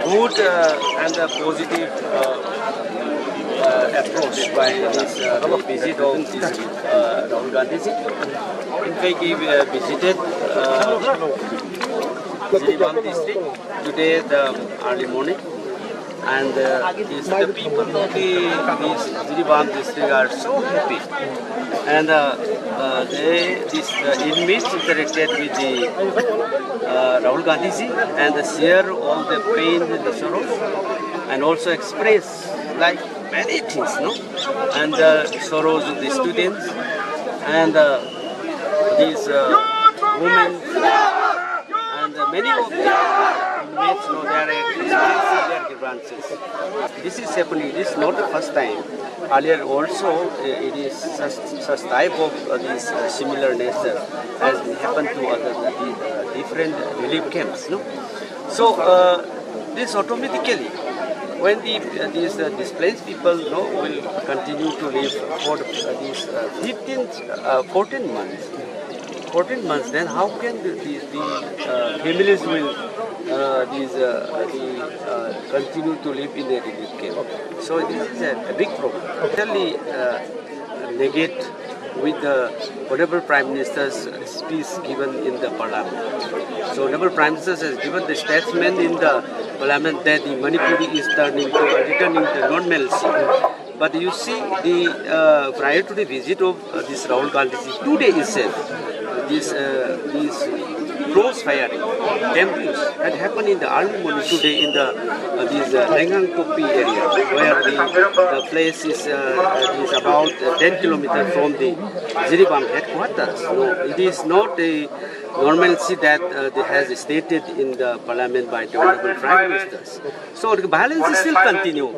good and a positive approach by this visit of this Rahul Gandhi ji. In fact, he visited Jirebam district today the early morning, and the people of this Jirebam district are so happy, and these inmates interacted with the Rahul Gandhi ji and share all the pain and the sorrows, and also express like many things, no, and the sorrows of the students and these women. And many of the inmates know they are experiencing their grievances. This is happening. This is not the first time. Earlier also, it is such type of this similar nature has happened to other different relief camps. No, so this automatically, when these displaced people will continue to live for these 14 months. 14 months, then how can the families will continue to live in the relief camp? So this is a big problem. Totally negate with the Honorable Prime Minister's speech given in the Parliament. So Honorable Prime Minister has given the statement in the Parliament that the Manipuri is returning to normalcy. But you see, prior to the visit of this Rahul Gandhi today itself, these cross firing attempts had happened in the early morning today in this Lengang Topi area, where the place is about 10 kilometers from the Jirebam headquarters. So it is not a normalcy that has stated in the Parliament by the Honorable Prime Ministers. So the violence is still continue.